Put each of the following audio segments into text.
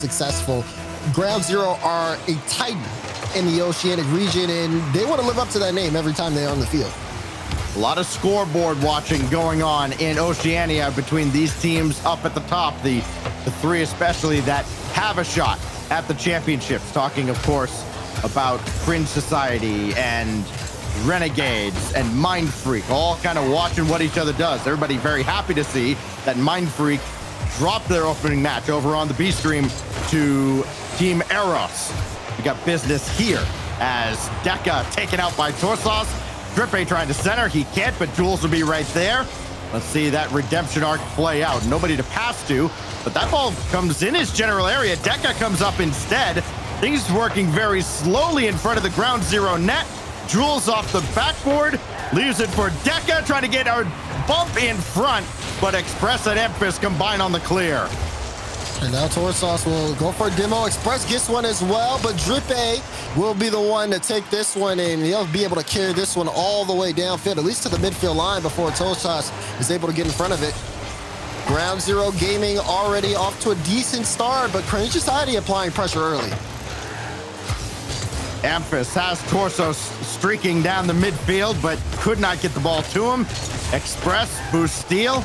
successful. Ground Zero are a titan in the Oceanic region, and they want to live up to that name every time they're on the field. A lot of scoreboard watching going on in Oceania between these teams up at the top, the three especially that have a shot at the championships. Talking, of course, about Cringe Society and Renegades and Mind Freak, all kind of watching what each other does. Everybody very happy to see that Mind Freak dropped their opening match over on the B stream to Team Eros. We got business here as Deca taken out by Torsos. Drippe trying to center, he can't, but Jules will be right there. Let's see that redemption arc play out. Nobody to pass to, but that ball comes in his general area. Deca comes up instead. Things working very slowly in front of the Ground Zero net. Jules off the backboard, leaves it for Deca, trying to get a bump in front, but Express and Emphas combine on the clear. And now Torsos will go for a demo. Express gets one as well, but Drippe will be the one to take this one, and he'll be able to carry this one all the way downfield, at least to the midfield line before Torsos is able to get in front of it. Ground Zero Gaming already off to a decent start, but Cringe Society applying pressure early. Emphas has Torsos streaking down the midfield, but could not get the ball to him. Express boost steal,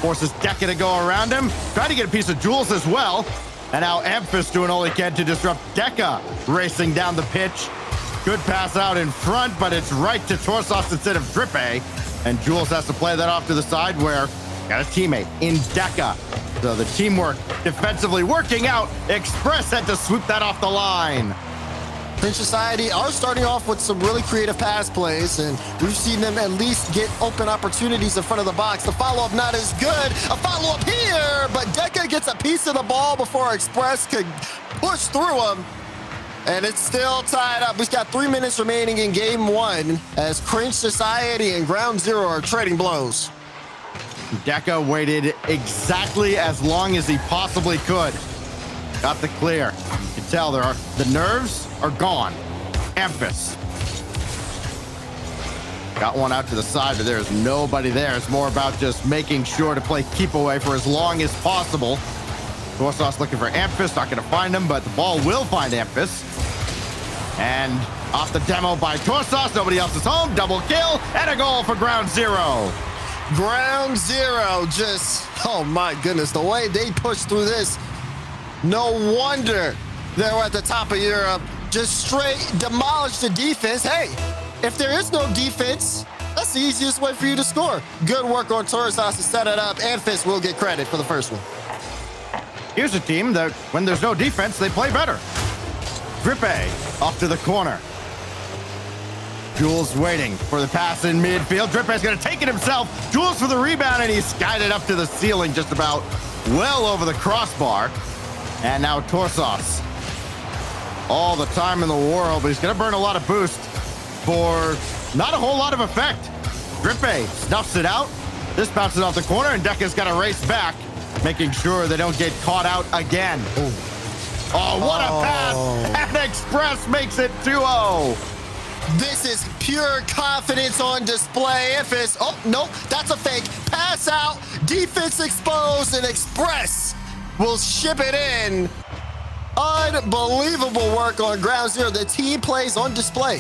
forces Deca to go around him. Trying to get a piece of Jules as well. And now Emphas doing all he can to disrupt Deca, racing down the pitch. Good pass out in front, but it's right to Torsos instead of Drippe. And Jules has to play that off to the side where got a teammate in Deca. So the teamwork defensively working out. Express had to swoop that off the line. Cringe Society are starting off with some really creative pass plays, and we've seen them at least get open opportunities in front of the box. The follow-up not as good. A follow-up here, but Deca gets a piece of the ball before Express could push through him. And it's still tied up. We've got 3 minutes remaining in game one as Cringe Society and Ground Zero are trading blows. Deca waited exactly as long as he possibly could. Got the clear. You can tell the nerves are gone. Emphas. Got one out to the side, but there's nobody there. It's more about just making sure to play keep away for as long as possible. Torsos looking for Emphas, not gonna find him, but the ball will find Emphas. And off the demo by Torsos, nobody else is home. Double kill and a goal for Ground Zero. Ground Zero just, oh my goodness, the way they pushed through this. No wonder they're at the top of Europe. Just straight demolish the defense. Hey, if there is no defense, that's the easiest way for you to score. Good work on Torsos to set it up. Emphas will get credit for the first one. Here's a team that, when there's no defense, they play better. Drippe off to the corner. Jules waiting for the pass in midfield. Drippe's gonna take it himself. Jules for the rebound, and he's guided up to the ceiling just about well over the crossbar. And now Torsos. All the time in the world, but he's gonna burn a lot of boost for not a whole lot of effect. Drippe snuffs it out. This bounces off the corner, and Deca's gotta race back, making sure they don't get caught out again. Ooh. Oh, what a pass! And Express makes it 2-0. This is pure confidence on display. Emphas, oh, nope, that's a fake. Pass out, defense exposed, and Express will ship it in. Unbelievable work on Ground Zero. The team plays on display.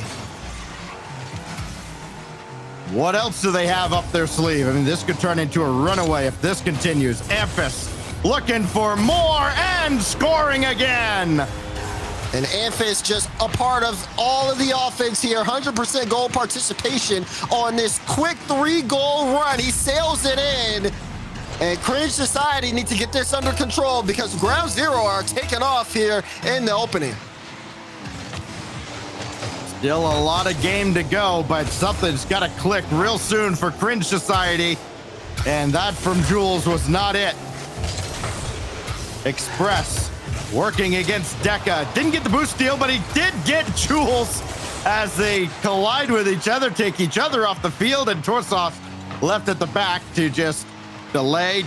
What else do they have up their sleeve? I mean, this could turn into a runaway if this continues. Emphas looking for more and scoring again. And Emphas just a part of all of the offense here. 100% goal participation on this quick 3-goal run. He sails it in. And Cringe Society need to get this under control because Ground Zero are taking off here in the opening. Still a lot of game to go, but something's got to click real soon for Cringe Society. And that from Jules was not it. Express working against Deca. Didn't get the boost steal, but he did get Jules as they collide with each other, take each other off the field, and Torsos left at the back to just delay.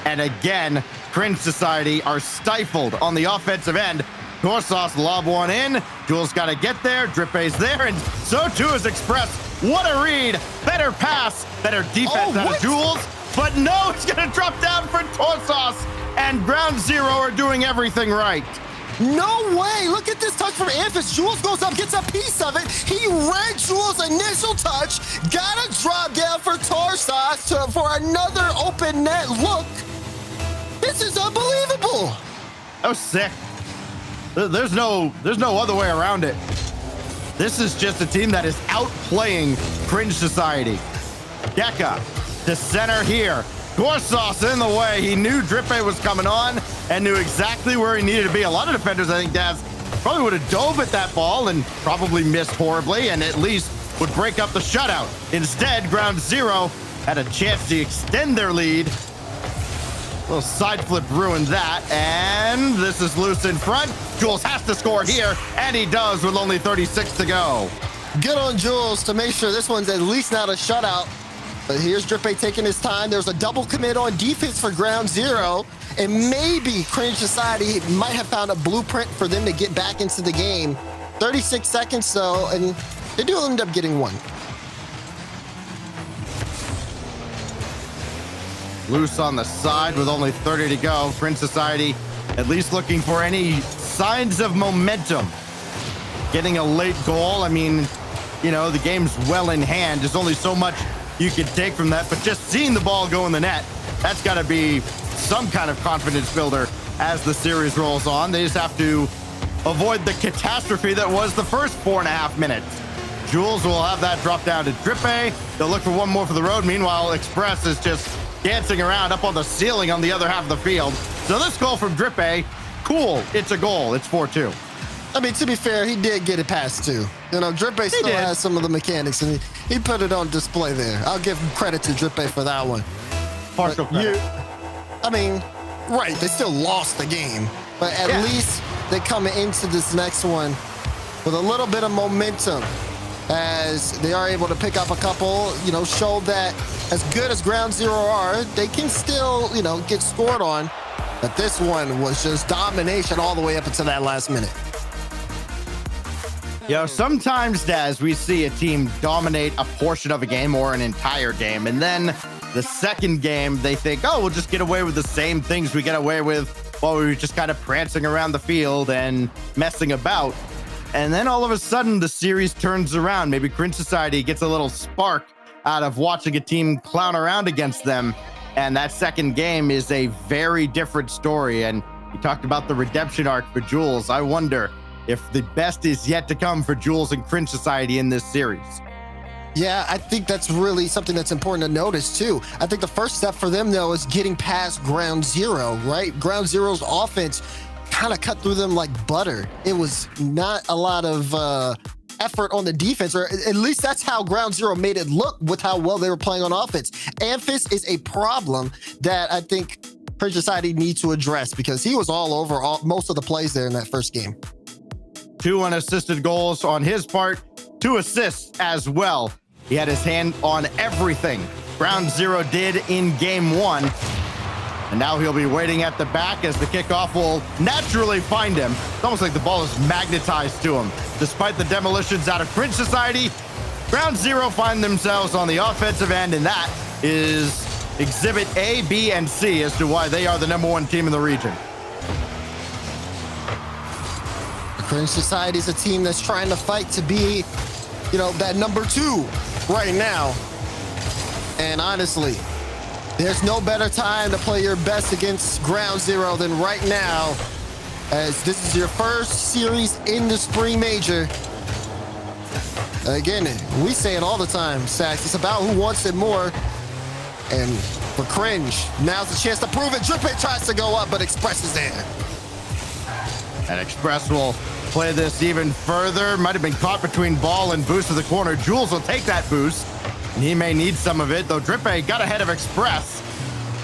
And again, Cringe Society are stifled on the offensive end. Torsos lob one in. Jules got to get there. Drippe's there, and so too is Express. What a read. Better pass, better defense out of Jules. But no, it's going to drop down for Torsos. and Ground Zero are doing everything right. No way! Look at this touch from Amphis. Jules goes up, gets a piece of it. He read Jules' initial touch, got a drop down for Tarsos for another open net look. This is unbelievable. That was sick. There's no other way around it. This is just a team that is outplaying Cringe Society. Deka to center here. Gorsos in the way. He knew Drippe was coming on and knew exactly where he needed to be. A lot of defenders, I think, Daz, probably would have dove at that ball and probably missed horribly and at least would break up the shutout. Instead, Ground Zero had a chance to extend their lead. A little side flip ruined that, and this is loose in front. Jules has to score here, and he does with only 36 to go. Good on Jules to make sure this one's at least not a shutout. But here's Drippe taking his time. There's a double commit on defense for Ground Zero, and maybe Cringe Society might have found a blueprint for them to get back into the game. 36 seconds, though, and they do end up getting one. Loose on the side with only 30 to go. Cringe Society at least looking for any signs of momentum. Getting a late goal, I mean, you know, the game's well in hand. There's only so much you can take from that, but just seeing the ball go in the net, that's got to be some kind of confidence builder as the series rolls on. They just have to avoid the catastrophe that was the first 4.5 minutes. Jules will have that drop down to Drippe. They'll look for one more for the road. Meanwhile, Express is just dancing around up on the ceiling on the other half of the field. So this goal from Drippe, cool, it's a goal. It's 4-2. I mean, to be fair, he did get it past too. You know, Drippe still has some of the mechanics, and he put it on display there. I'll give credit to Drippe for that one. Partial credit. I mean, right, they still lost the game, but at least they come into this next one with a little bit of momentum as they are able to pick up a couple, you know, show that as good as Ground Zero are, they can still, you know, get scored on. But this one was just domination all the way up until that last minute. You know, sometimes, Daz, we see a team dominate a portion of a game or an entire game, and then the second game, they think, oh, we'll just get away with the same things we get away with while we were just kind of prancing around the field and messing about. And then all of a sudden, the series turns around. Maybe Cringe Society gets a little spark out of watching a team clown around against them. And that second game is a very different story. And you talked about the redemption arc for Jules. I wonder if the best is yet to come for Jules and Cringe Society in this series. Yeah, I think that's really something that's important to notice too. I think the first step for them though is getting past Ground Zero, right? Ground Zero's offense kind of cut through them like butter. It was not a lot of effort on the defense, or at least that's how Ground Zero made it look with how well they were playing on offense. Amphis is a problem that I think Cringe Society needs to address because he was all over most of the plays there in that first game. 2 unassisted goals on his part, 2 assists as well. He had his hand on everything Ground Zero did in game 1. And now he'll be waiting at the back as the kickoff will naturally find him. It's almost like the ball is magnetized to him. Despite the demolitions out of Cringe Society, Ground Zero find themselves on the offensive end, and that is exhibit A, B, and C as to why they are the #1 team in the region. Cringe Society is a team that's trying to fight to be, you know, that #2 right now. And honestly, there's no better time to play your best against Ground Zero than right now, as this is your first series in the Spring Major. Again, we say it all the time, Sax. It's about who wants it more. And for Cringe, now's the chance to prove it. Drippe tries to go up, but Express is there. And Express will play this even further. Might have been caught between ball and boost to the corner. Jules will take that boost. And he may need some of it, though Drippe got ahead of Express.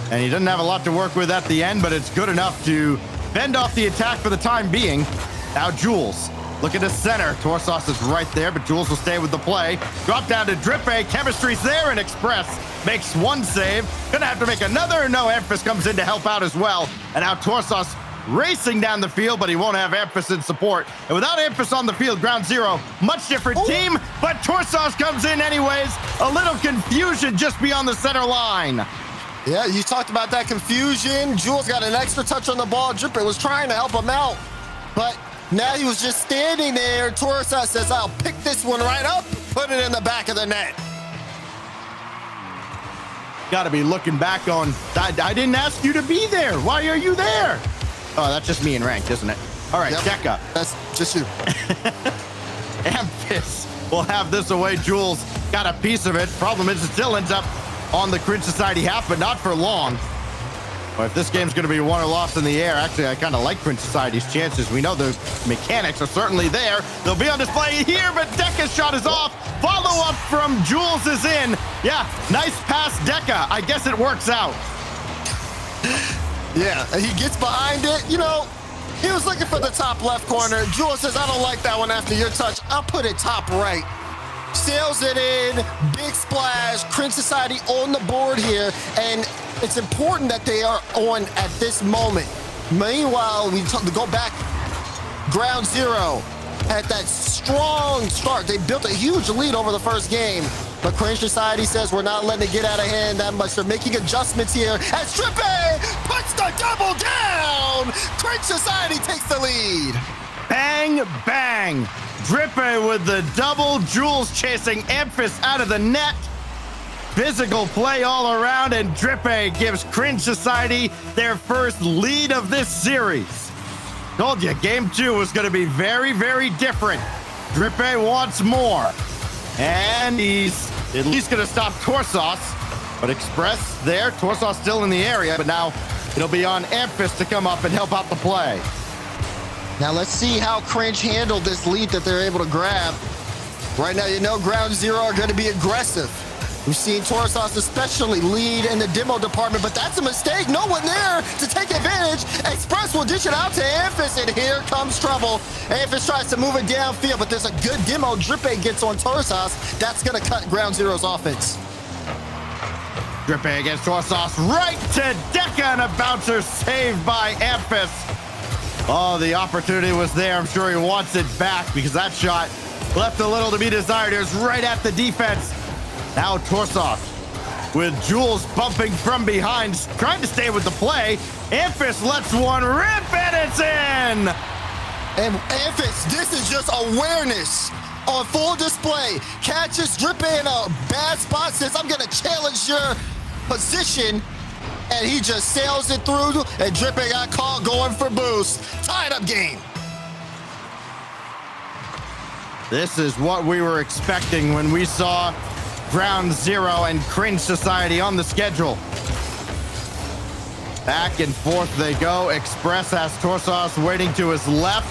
And he doesn't have a lot to work with at the end, but it's good enough to fend off the attack for the time being. Now Jules, look at the center. Torsos is right there, but Jules will stay with the play. Drop down to Drippe. Chemistry's there, and Express makes 1 save. Gonna have to make another. No, Amphis comes in to help out as well. And now Torsos racing down the field, but he won't have Amphis in support. And without Amphis on the field, Ground Zero, much different team, but Torsos comes in anyways. A little confusion just beyond the center line. Yeah, you talked about that confusion. Jules got an extra touch on the ball. Dripper was trying to help him out, but now he was just standing there. Torsa says, I'll pick this one right up, put it in the back of the net. Got to be looking back on, I didn't ask you to be there. Why are you there? Oh, that's just me in ranked, isn't it? All right, Yep. Deca. That's just you. Amphis will have this away. Jules got a piece of it. Problem is, it still ends up on the Cringe Society half, but not for long. But if this game's going to be won or lost in the air, actually, I kind of like Cringe Society's chances. We know the mechanics are certainly there. They'll be on display here, but Deca's shot is off. Follow-up from Jules is in. Yeah, nice pass, Deca. I guess it works out. Yeah, and he gets behind it. You know, he was looking for the top left corner. Jules says, I don't like that one after your touch. I'll put it top right. Sails it in, big splash. Cringe Society on the board here, and it's important that they are on at this moment. Meanwhile, we go back, ground zero. At that strong start, they built a huge lead over the first game, but Cringe Society says we're not letting it get out of hand that much. They're making adjustments here as Drippy puts the double down. Cringe Society takes the lead. Bang, bang. Drippy with the double. Jules chasing Amphis out of the net. Physical play all around, and Drippy gives Cringe Society their first lead of this series. Told you, game 2 was going to be very, very different. Drippy wants more. And he's at least going to stop Torsos. But Express there, Torsos still in the area, but now it'll be on Amphis to come up and help out the play. Now let's see how Cringe handled this lead that they're able to grab. Right now, you know ground zero are going to be aggressive. We've seen Torsos especially lead in the demo department, but that's a mistake. No one there to take advantage. Express will dish it out to Amphis, and here comes trouble. Amphis tries to move it downfield, but there's a good demo. Drippy gets on Torsos. That's going to cut ground zero's offense. Drippy against Torsos, right to Deca, and a bouncer saved by Amphis. Oh, the opportunity was there. I'm sure he wants it back because that shot left a little to be desired. It was right at the defense. Now Torsos with Jules bumping from behind, trying to stay with the play. Amphis lets one rip, and it's in! And Amphis, this is just awareness on full display. Catches Drippy in a bad spot, says, I'm gonna challenge your position. And he just sails it through, and Drippy got caught going for boost. Tied up game. This is what we were expecting when we saw Ground Zero and Cringe Society on the schedule. Back and forth they go. Express has Torsos waiting to his left.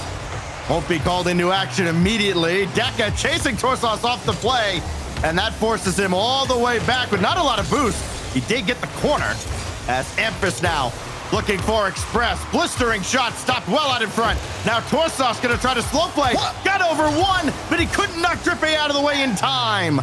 Won't be called into action immediately. Deca chasing Torsos off the play, and that forces him all the way back with not a lot of boost. He did get the corner as Amphis now looking for Express. Blistering shot stopped well out in front. Now Torsos gonna try to slow play. Got over one, but he couldn't knock Drippy out of the way in time.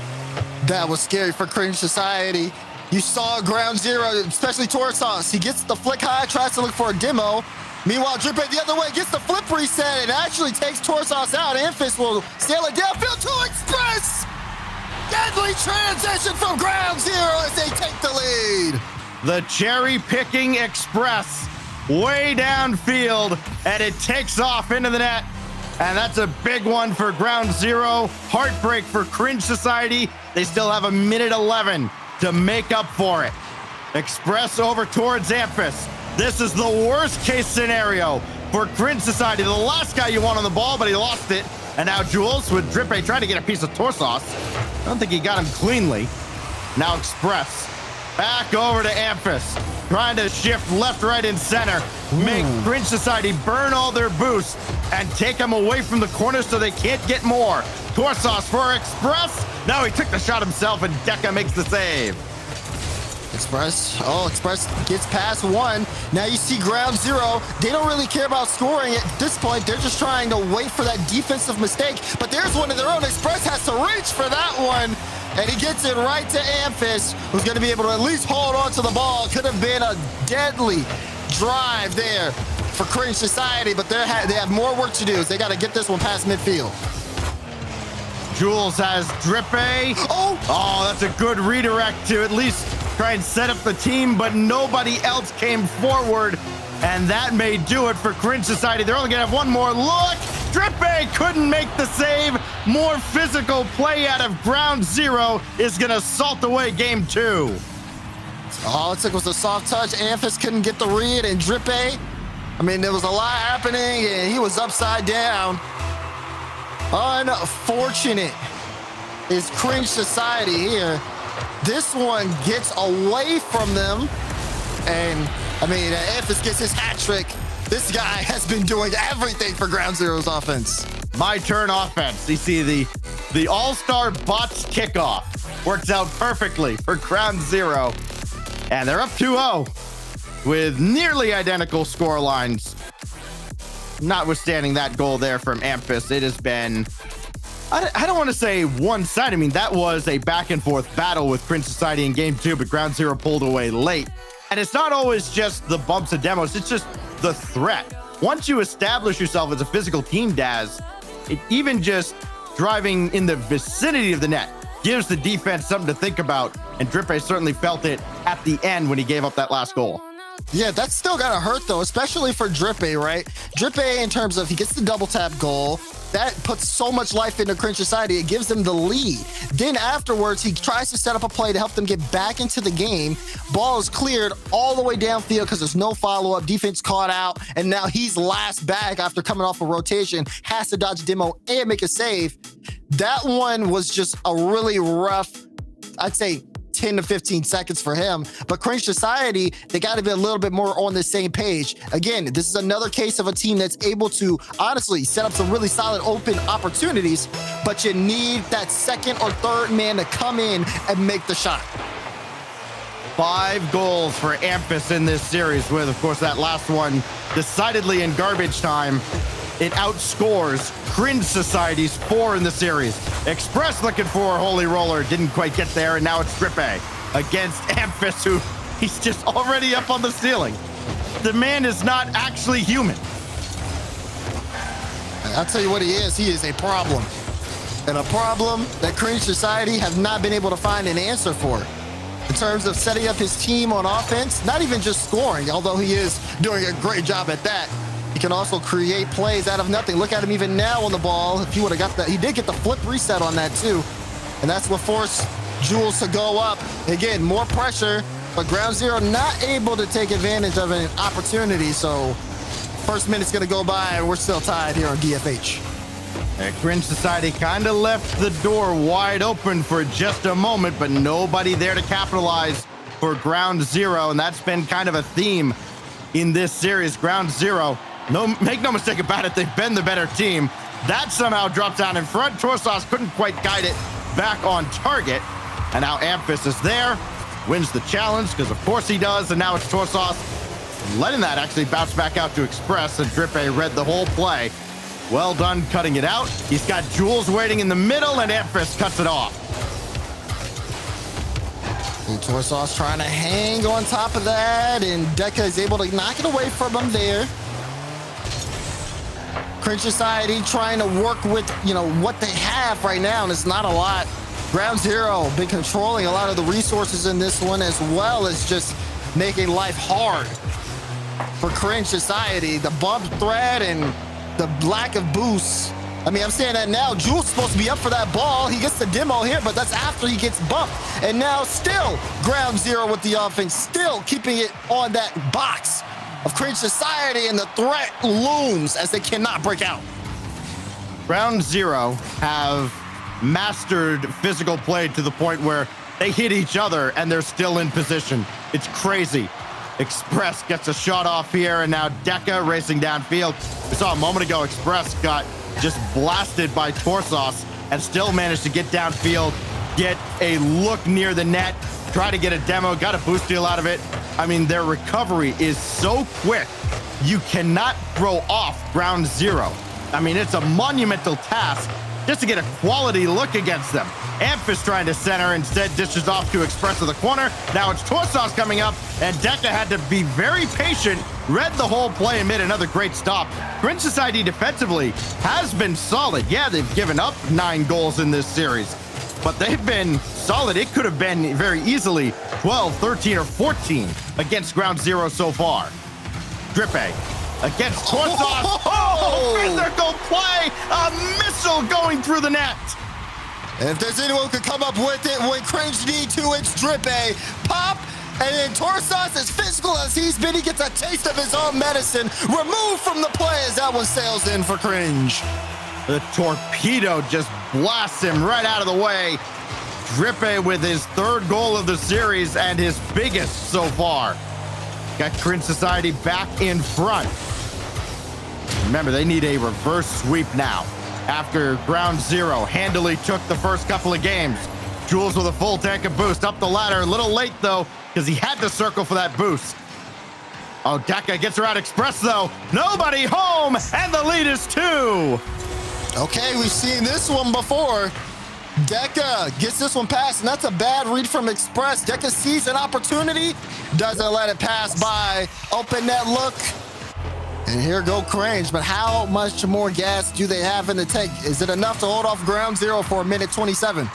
That was scary for Cringe Society. You saw ground zero, especially Torsos. He gets the flick high, tries to look for a demo. Meanwhile, Drippy the other way gets the flip reset and actually takes Torsos out. Amphis will sail it downfield to Express. Deadly transition from ground zero as they take the lead. The cherry-picking Express way downfield, and it takes off into the net. And that's a big one for ground zero. Heartbreak for Cringe Society. They still have 1:11 to make up for it. Express over towards Amphis. This is the worst case scenario for Cringe Society. The last guy you want on the ball, but he lost it. And now Jules with Drippy trying to get a piece of Torsos. I don't think he got him cleanly. Now Express back over to Amphis, trying to shift left, right, and center. Make Cringe Society burn all their boosts and take them away from the corner so they can't get more. Torsos for Express. Now he took the shot himself, and Deca makes the save. Express gets past one. Now you see ground zero. They don't really care about scoring at this point. They're just trying to wait for that defensive mistake. But there's one of their own. Express has to reach for that one. And he gets it right to Amphis, who's going to be able to at least hold on to the ball. Could have been a deadly drive there for Cringe Society, but they have more work to do. So they got to get this one past midfield. Jules has Drippy. Oh, that's a good redirect to at least try and set up the team, but nobody else came forward. And that may do it for Cringe Society. They're only gonna have one more look. Drippe couldn't make the save. More physical play out of Ground Zero is gonna salt away game 2. All it took was a soft touch. Amphis couldn't get the read, and Drippe, I mean, there was a lot happening, and he was upside down. Unfortunate is Cringe Society here. This one gets away from them, and I mean, Amphis gets his hat trick. This guy has been doing everything for Ground Zero's offense. My turn offense. You see the all-star bots kickoff works out perfectly for Ground Zero. And they're up 2-0 with nearly identical score lines. Notwithstanding that goal there from Amphis, it has been, I don't want to say one-sided. I mean, that was a back-and-forth battle with Cringe Society in game 2, but Ground Zero pulled away late. And it's not always just the bumps and demos, it's just the threat. Once you establish yourself as a physical team, Daz, it even just driving in the vicinity of the net gives the defense something to think about. And Drippe certainly felt it at the end when he gave up that last goal. Yeah, that's still gotta hurt though, especially for Drippe, right? Drippe, in terms of he gets the double tap goal, that puts so much life into Cringe Society. It gives them the lead. Then afterwards, he tries to set up a play to help them get back into the game. Ball is cleared all the way downfield because there's no follow-up. Defense caught out, and now he's last back after coming off a rotation, has to dodge a demo and make a save. That one was just a really rough, I'd say, 10 to 15 seconds for him. But Cringe Society, they got to be a little bit more on the same page. Again, this is another case of a team that's able to honestly set up some really solid open opportunities, but you need that second or third man to come in and make the shot. 5 goals for Amphis in this series, with, of course, that last one decidedly in garbage time. It outscores Cringe Society's 4 in the series. Express looking for a holy roller, didn't quite get there, and now it's Drippe against Amphis, who he's just already up on the ceiling. The man is not actually human. I'll tell you what he is a problem. And a problem that Cringe Society have not been able to find an answer for. In terms of setting up his team on offense, not even just scoring, although he is doing a great job at that. He can also create plays out of nothing. Look at him even now on the ball. If he would have got that, he did get the flip reset on that too. And that's what forced Jules to go up. Again, more pressure, but Ground Zero not able to take advantage of an opportunity. So first minute's gonna go by and we're still tied here on DFH. And Cringe Society kind of left the door wide open for just a moment, but nobody there to capitalize for Ground Zero. And that's been kind of a theme in this series. Ground Zero, make no mistake about it, they've been the better team. That somehow dropped down in front. Torsos couldn't quite guide it back on target. And now Amphis is there, wins the challenge, because of course he does. And now it's Torsos letting that actually bounce back out to Express, and Drippe read the whole play. Well done cutting it out. He's got Jules waiting in the middle, and Amphis cuts it off. And Torsos trying to hang on top of that, and Deca is able to knock it away from him there. Cringe Society trying to work with, what they have right now, and it's not a lot. Ground Zero been controlling a lot of the resources in this one, as well as just making life hard for Cringe Society. The bump threat and the lack of boosts. I mean, I'm saying that now. Jules is supposed to be up for that ball. He gets the demo here, but that's after he gets bumped. And now still Ground Zero with the offense, still keeping it on that box of Cringe Society, and the threat looms as they cannot break out. Ground Zero have mastered physical play to the point where they hit each other and they're still in position. It's crazy. Express gets a shot off here, and now Deca racing downfield. We saw a moment ago, Express got just blasted by Torsos and still managed to get downfield, get a look near the net, try to get a demo, got a boost deal out of it. I mean, their recovery is so quick, you cannot throw off Ground Zero. I mean, it's a monumental task just to get a quality look against them. Amphis trying to center, instead dishes off to Express to the corner. Now it's Torsos coming up, and Deca had to be very patient, read the whole play and made another great stop. Cringe Society defensively has been solid. Yeah, they've given up 9 goals in this series, but they've been solid. It could have been very easily 12, 13, or 14 against Ground Zero so far. Drippe against Torsos. Oh, physical play! A missile going through the net. If there's anyone who could come up with it when Cringe need to, it's Drippe. Pop, and then Torsos, as physical as he's been, he gets a taste of his own medicine. Removed from the play as that one sails in for Cringe. The torpedo just blasts him right out of the way. Drippe with his third goal of the series and his biggest so far. Got Cringe Society back in front. Remember, they need a reverse sweep now. After Ground Zero handily took the first couple of games. Jules with a full tank of boost up the ladder. A little late, though, because he had to circle for that boost. Oh, Deka gets her out express, though. Nobody home, and the lead is 2. Okay, we've seen this one before. Deka gets this one past, and that's a bad read from Express. Deka sees an opportunity, doesn't let it pass by. Open net look. And here go Cringe, but how much more gas do they have in the tank? Is it enough to hold off Ground Zero for a minute 27?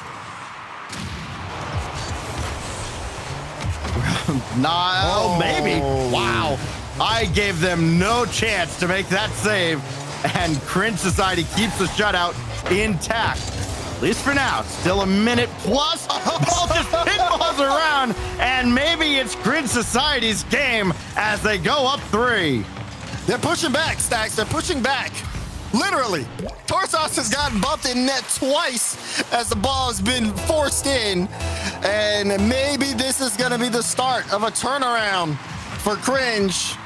No, maybe. Wow. I gave them no chance to make that save, and Cringe Society keeps the shutout intact. At least for now. Still a minute plus. Ball just pinballs around, and maybe it's Cringe Society's game as they go up 3. They're pushing back, Stacks. They're pushing back. Literally. Torsos has gotten bumped in net twice as the ball has been forced in. And maybe this is going to be the start of a turnaround for Cringe.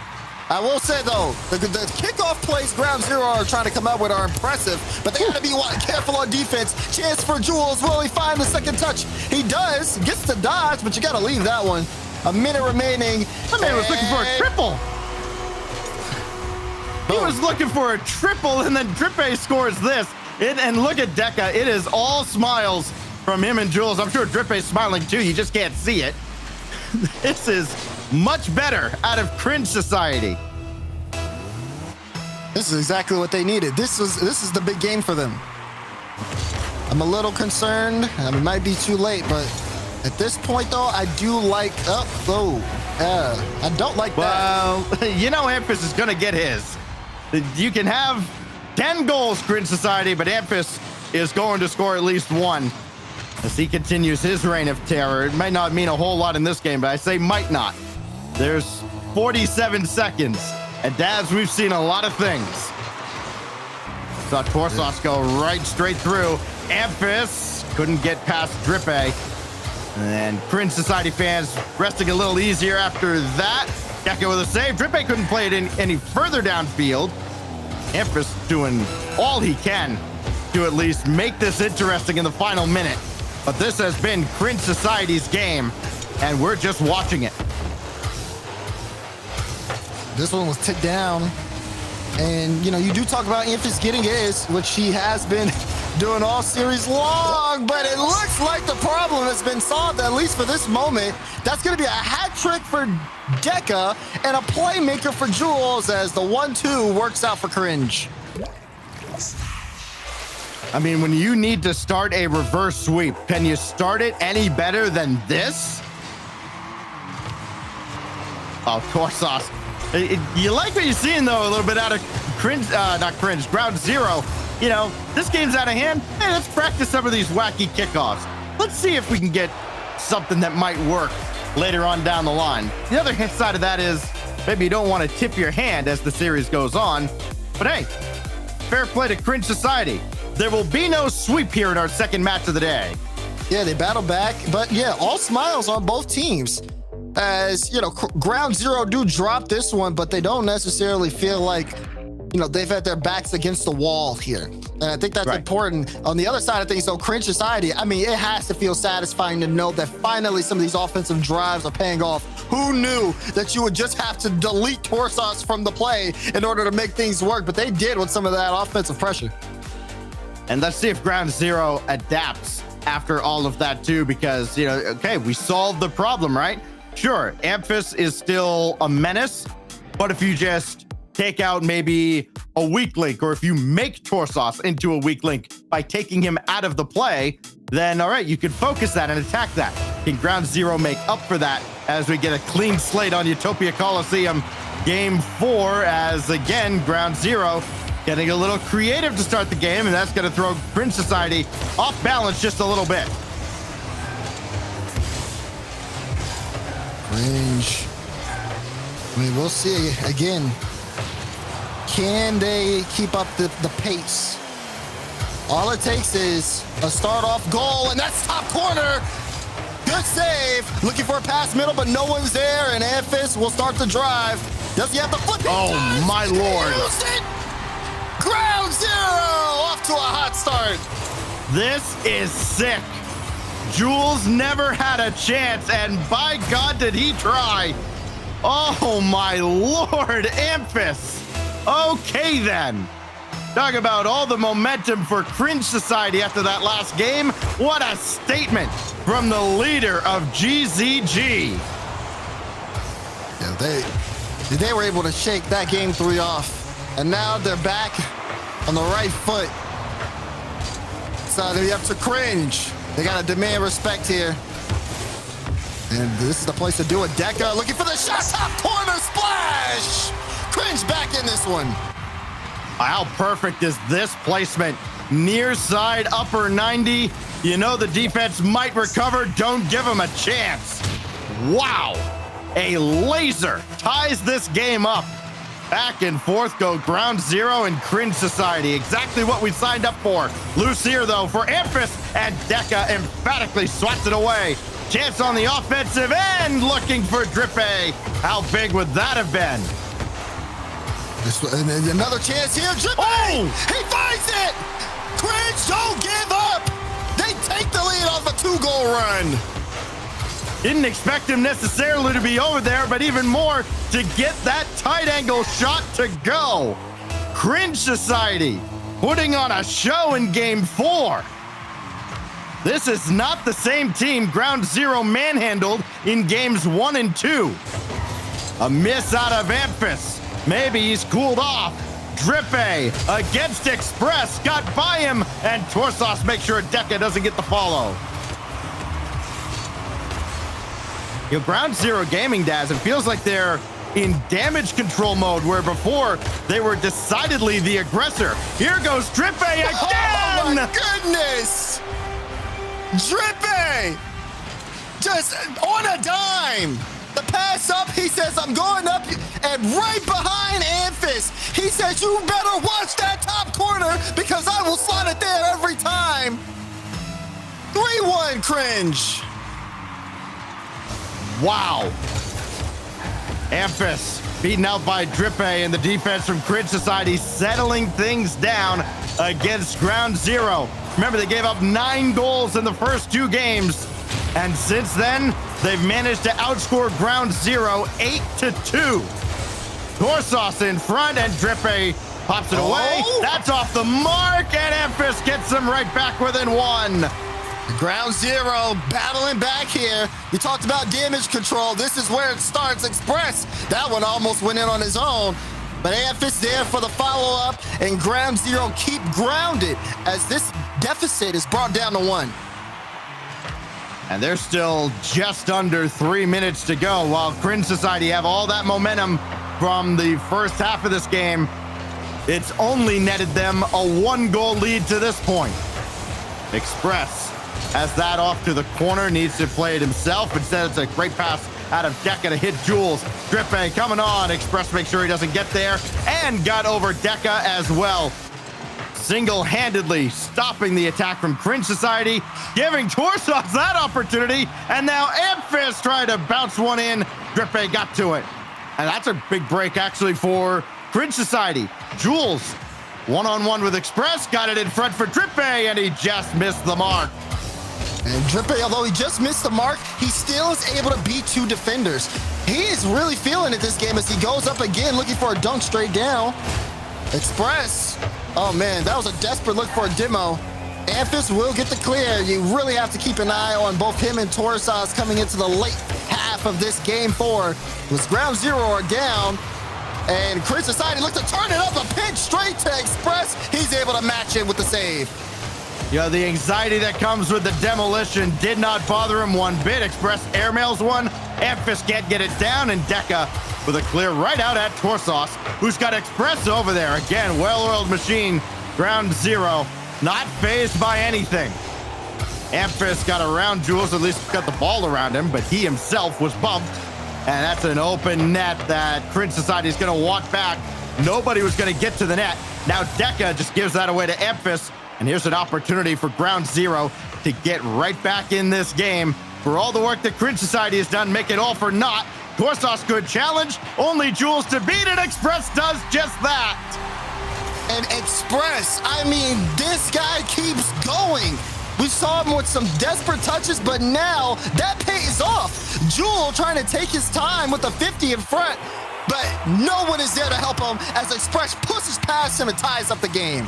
I will say, though, the kickoff plays Ground Zero are trying to come out with are impressive, but they got to be careful on defense. Chance for Jules. Will he find the second touch? He does. Gets to dodge, but you got to leave that one. A minute remaining. That man was looking for a triple. He was looking for a triple, and then Drippe scores this. And look at Deka. It is all smiles from him and Jules. I'm sure Drippe's smiling too. You just can't see it. This is much better out of Cringe Society. This is exactly what they needed. This is the big game for them. I'm a little concerned. It might be too late, but at this point, though, I do like. I don't like that. Well, you know, Amphis is going to get his. You can have 10 goals, Cringe Society, but Amphis is going to score at least 1 as he continues his reign of terror. It might not mean a whole lot in this game, but I say might not. There's 47 seconds, and as we've seen a lot of things. Saw Torsos go right straight through. Amphis couldn't get past Drippe. And Cringe Society fans resting a little easier after that. Deka with a save. Drippe couldn't play it in any further downfield. Amphis doing all he can to at least make this interesting in the final minute. But this has been Cringe Society's game, and we're just watching it. This one was tipped down. And, you know, you do talk about Amphis getting his, which he has been doing all series long, but it looks like the problem has been solved, at least for this moment. That's going to be a hat trick for Deka and a playmaker for Jules as the 1-2 works out for Cringe. I mean, when you need to start a reverse sweep, can you start it any better than this? Oh, Torsos. You like what you're seeing, though, a little bit out of Ground Zero. You know, this game's out of hand. Hey, let's practice some of these wacky kickoffs. Let's see if we can get something that might work later on down the line. The other side of that is maybe you don't want to tip your hand as the series goes on. But hey, fair play to Cringe Society. There will be no sweep here in our second match of the day. Yeah, they battle back, but yeah, all smiles on both teams. As, you know, Ground Zero do drop this one, but they don't necessarily feel like, you know, they've had their backs against the wall here. And I think that's important. On the other side of things, though, Cringe Society, I mean, it has to feel satisfying to know that finally some of these offensive drives are paying off. Who knew that you would just have to delete Torsos from the play in order to make things work? But they did with some of that offensive pressure. And let's see if Ground Zero adapts after all of that, too, because, you know, okay, we solved the problem, right? Sure, Amphis is still a menace, but if you just take out maybe a weak link, or if you make Torsos into a weak link by taking him out of the play, then all right, you can focus that and attack that. Can Ground Zero make up for that as we get a clean slate on Utopia Coliseum game 4, as again, Ground Zero getting a little creative to start the game, and that's going to throw Cringe Society off balance just a little bit. Cringe. I mean, we'll see again. Can they keep up the pace? All it takes is a start-off goal, and that's top corner. Good save. Looking for a pass middle, but no one's there, and Amphis will start the drive. Does he have the foot? Oh, my Lord. Ground Zero off to a hot start. This is sick. Jules never had a chance, and by God did he try. Oh my Lord, Amphis. Okay then. Talk about all the momentum for Cringe Society after that last game. What a statement from the leader of GZG. Yeah, they were able to shake that game 3 off, and now they're back on the right foot. So they're up to Cringe. They got to demand respect here. And this is the place to do it. Deca looking for the shot, top corner, splash! Cringe back in this one. How perfect is this placement? Near side, upper 90. You know the defense might recover. Don't give them a chance. Wow. A laser ties this game up. Back and forth go Ground Zero and Cringe Society. Exactly what we signed up for. Loose here, though, for Amphis, and Deca emphatically swats it away. Chance on the offensive end, looking for Drippe. How big would that have been? Another chance here. Drippe! Oh! He finds it! Cringe, don't give up! They take the lead off a 2-goal run. Didn't expect him necessarily to be over there, but even more to get that tight angle shot to go. Cringe Society putting on a show in game 4. This is not the same team Ground Zero manhandled in games 1 and 2. A miss out of Amphis. Maybe he's cooled off. Drippe against Express, got by him, and Torsos makes sure Deca doesn't get the follow. You know, Ground Zero Gaming, Daz, it feels like they're in damage control mode, where before they were decidedly the aggressor. Here goes Drippe again! Oh my goodness! Drippe! Just on a dime! The pass up, he says, I'm going up, and right behind Amphis, he says, you better watch that top corner because I will slot it there every time. 3-1 Cringe. Wow. Amphis beaten out by Drippe, and the defense from Cringe Society settling things down against Ground Zero. Remember, they gave up 9 goals in the first 2 games, and since then, they've managed to outscore Ground Zero 8-2. Torsos in front, and Drippe pops it away. That's off the mark, and Amphis gets them right back within 1. Ground Zero battling back here. We talked about damage control. This is where it starts. Express, that one almost went in on his own. But Amphis there for the follow-up, and Ground Zero keep grounded as this deficit is brought down to 1. And there's still just under 3 minutes to go, while Cringe Society have all that momentum from the first half of this game. It's only netted them a 1-goal lead to this point. Express has that off to the corner, needs to play it himself. Instead, it's a great pass out of Deca to hit Jules. Drippe coming on. Express makes sure he doesn't get there, and got over Deca as well. Single-handedly stopping the attack from Cringe Society, giving Torsos that opportunity, and now Amphis trying to bounce one in. Drippe got to it. And that's a big break, actually, for Cringe Society. Jules, one-on-one with Express, got it in front for Drippe, and he just missed the mark. And Drippe, although he just missed the mark, he still is able to beat 2 defenders. He is really feeling it this game as he goes up again, looking for a dunk straight down. Express. Oh, man, that was a desperate look for a demo. Amphis will get the clear. You really have to keep an eye on both him and Torsos coming into the late half of this game 4. With Ground Zero are down, And Cringe Society looks to turn it up, a pinch straight to Express. He's able to match it with the save. You know, the anxiety that comes with the demolition did not bother him one bit. Express airmails one. Amphis can't get it down, and Deca with a clear right out at Torsos, who's got Express over there. Again, well-oiled machine. Ground zero. Not phased by anything. Amphis got around Jules, at least got the ball around him, but he himself was bumped. And that's an open net that Cringe Society is going to walk back. Nobody was going to get to the net. Now Deca just gives that away to Amphis. And here's an opportunity for Ground Zero to get right back in this game. For all the work that Cringe Society has done, make it all for naught. Torsos could challenge, only Jules to beat it. Express does just that. And Express, I mean, this guy keeps going. We saw him with some desperate touches, but now that pays off. Jewel trying to take his time with the 50 in front, but no one is there to help him as Express pushes past him and ties up the game.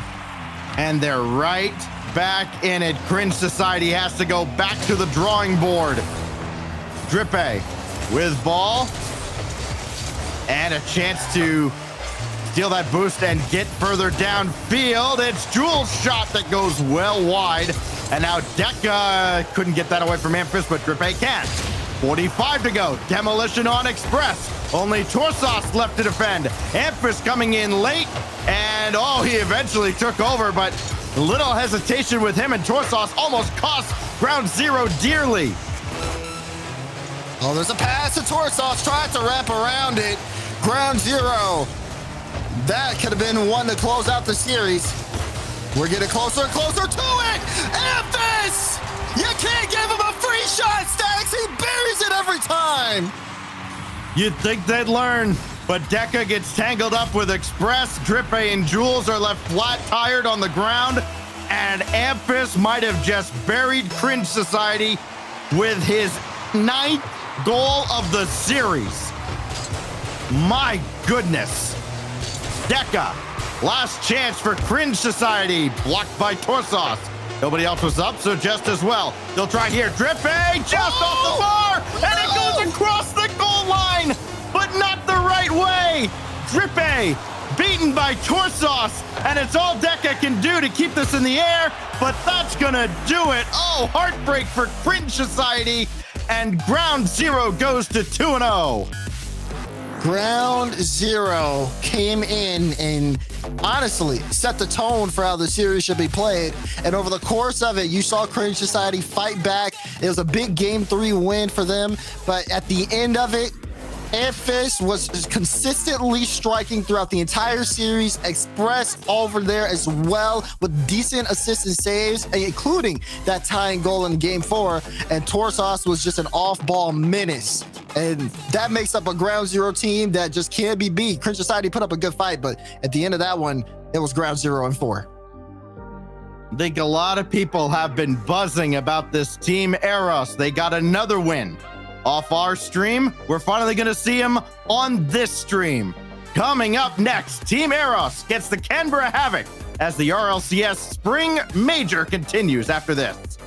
And they're right back in it. Cringe Society has to go back to the drawing board. Drippe with ball and a chance to steal that boost and get further downfield. It's Jules' shot that goes well wide. And now Deca couldn't get that away from Amphis, but Drippe can. 45 to go. Demolition on Express. Only Torsos left to defend. Amphis coming in late. And oh, he eventually took over, but a little hesitation with him and Torsos almost cost Ground Zero dearly. Oh, there's a pass to Torsos. Tried to wrap around it. Ground Zero. That could have been one to close out the series. We're getting closer and closer to it. Amphis! You can't give him a free shot, Stacks. He buries it every time. You'd think they'd learn, but Deca gets tangled up with Express. Drippe and Jules are left flat tired on the ground, and Amphis might have just buried Cringe Society with his 9th goal of the series. My goodness. Deca, last chance for Cringe Society, blocked by Torsos. Nobody else was up, so just as well. They'll try here. Drippe just off the bar, and it goes across the goal line, but not the right way. Drippe beaten by Torsos, and it's all Deca can do to keep this in the air, but that's gonna do it. Oh, heartbreak for Cringe Society, and Ground Zero goes to 2-0. Ground Zero came in and honestly set the tone for how the series should be played. And over the course of it, you saw Cringe Society fight back. It was a big Game 3 win for them. But at the end of it, Amphis was consistently striking throughout the entire series. Express over there as well with decent assists and saves, including that tying goal in Game 4. And Torsos was just an off-ball menace. And that makes up a Ground Zero team that just can't be beat. Cringe Society put up a good fight, but at the end of that one, it was Ground Zero and 4. I think a lot of people have been buzzing about this Team Eros. They got another win off our stream. We're finally going to see him on this stream. Coming up next, Team Eros gets the Canberra Havoc as the RLCS Spring Major continues after this.